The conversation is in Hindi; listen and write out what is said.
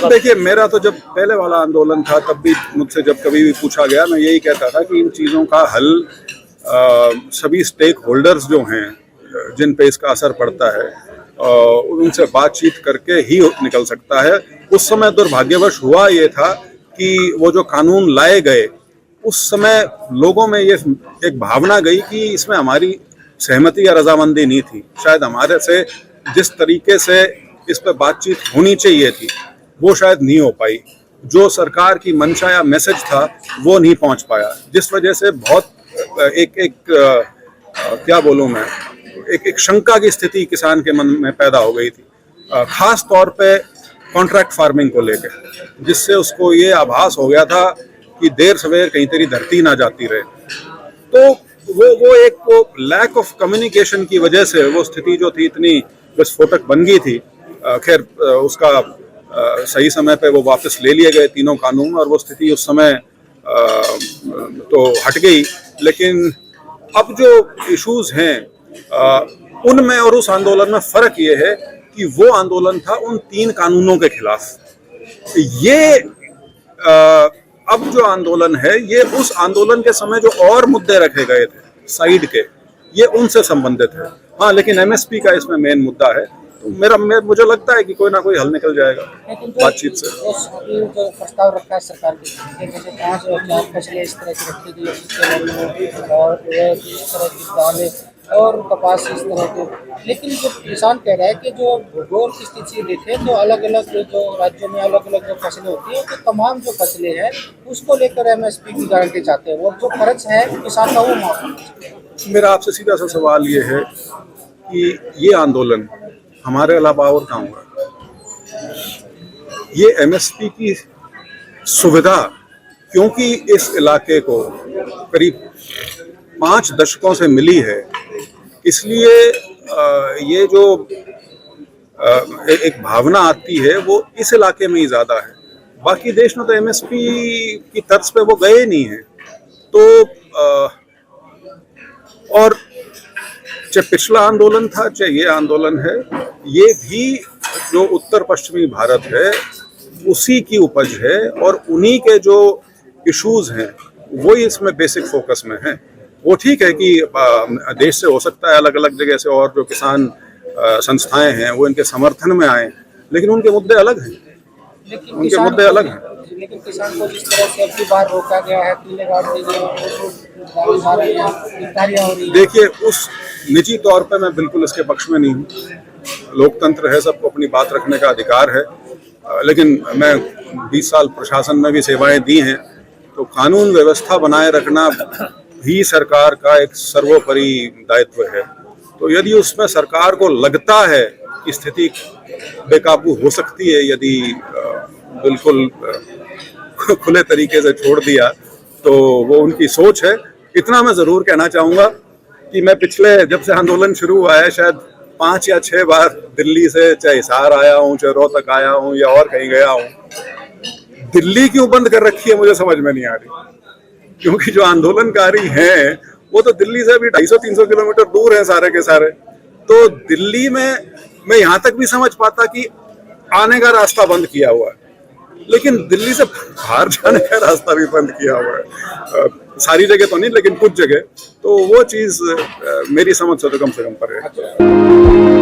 देखिए, मेरा तो जब पहले वाला आंदोलन था तब भी मुझसे जब कभी भी पूछा गया, मैं यही कहता था कि इन चीज़ों का हल सभी स्टेक होल्डर्स जो हैं जिन पे इसका असर पड़ता है उनसे बातचीत करके ही निकल सकता है। उस समय दुर्भाग्यवश हुआ ये था कि वो जो कानून लाए गए उस समय लोगों में ये एक भावना गई कि इसमें हमारी सहमति या रजामंदी नहीं थी। शायद हमारे से जिस तरीके से इस पर बातचीत होनी चाहिए थी वो शायद नहीं हो पाई। जो सरकार की मंशा या मैसेज था वो नहीं पहुंच पाया, जिस वजह से बहुत क्या बोलूं मैं, एक शंका की स्थिति किसान के मन में पैदा हो गई थी, खास तौर पे कॉन्ट्रैक्ट फार्मिंग को लेकर, जिससे उसको ये आभास हो गया था कि देर सवेर कहीं तेरी धरती ना जाती रहे। तो वो एक लैक ऑफ कम्युनिकेशन की वजह से वो स्थिति जो थी इतनी विस्फोटक बन गई थी। खैर उसका सही समय पे वो वापस ले लिए गए तीनों कानून और वो स्थिति उस समय तो हट गई। लेकिन अब जो इश्यूज हैं उनमें और उस आंदोलन में फर्क ये है कि वो आंदोलन था उन 3 कानूनों के खिलाफ। ये अब जो आंदोलन है ये उस आंदोलन के समय जो और मुद्दे रखे गए थे साइड के, ये उनसे संबंधित है। हाँ, लेकिन एमएसपी का इसमें मेन मुद्दा है। तो मुझे लगता है कि कोई ना कोई हल निकल जाएगा बातचीत से। जो प्रस्ताव रखा है सरकार के, जैसे 5 और 4 फसलें इस तरह की रखी गई और इस तरह की दालें और कपास इस तरह के, लेकिन जो किसान कह रहा है कि जो भूगोल की स्थिति देखें तो अलग अलग जो राज्यों में अलग अलग जो फसलें होती हैं तो तमाम जो फसलें हैं उसको लेकर एमएसपी की गारंटी चाहते हैं और जो खर्च है किसान का वो माफ। मेरा आपसे सीधा सा सवाल ये है कि ये आंदोलन हमारे अलावा और कहाँ होगा? ये एमएसपी की सुविधा क्योंकि इस इलाके को करीब 5 दशकों से मिली है, इसलिए ये जो एक भावना आती है वो इस इलाके में ही ज्यादा है। बाकी देश में तो एमएसपी की तर्ज पे वो गए नहीं है। तो और चाहे पिछला आंदोलन था चाहे ये आंदोलन है, ये भी जो उत्तर पश्चिमी भारत है उसी की उपज है और उन्हीं के जो इश्यूज हैं वो इसमें बेसिक फोकस में है। वो ठीक है कि देश से हो सकता है अलग अलग जगह से और जो किसान संस्थाएं हैं वो इनके समर्थन में आए, लेकिन उनके मुद्दे अलग हैं, उनके मुद्दे अलग हैं। लेकिन किसान को जिस तरह से अबकी बार रोका गया है, किले गाड़ दी गई, देखिए उस निजी तौर पे मैं बिल्कुल इसके पक्ष में नहीं हूँ। लोकतंत्र है, सबको अपनी बात रखने का अधिकार है, लेकिन मैं 20 साल प्रशासन में भी सेवाएं दी हैं, तो कानून व्यवस्था बनाए रखना भी सरकार का एक सर्वोपरि दायित्व है। तो यदि उसमें सरकार को लगता है कि स्थिति बेकाबू हो सकती है, यदि बिल्कुल खुले तरीके से छोड़ दिया, तो वो उनकी सोच है। इतना मैं जरूर कहना चाहूँगा कि मैं पिछले जब से आंदोलन शुरू हुआ है शायद 5 या 6 बार दिल्ली से चाहे हिसार आया हूँ, चाहे रोहतक आया हूँ या और कहीं गया हूँ। दिल्ली क्यों बंद कर रखी है मुझे समझ में नहीं आ रही, क्योंकि जो आंदोलनकारी हैं वो तो दिल्ली से भी 250-300 किलोमीटर दूर है सारे के सारे। तो दिल्ली में मैं यहाँ तक भी समझ पाता कि आने का रास्ता बंद किया हुआ है, लेकिन दिल्ली से बाहर जाने का रास्ता भी बंद किया हुआ है। सारी जगह तो नहीं, लेकिन कुछ जगह। तो वो चीज़ मेरी समझ से तो कम परे है।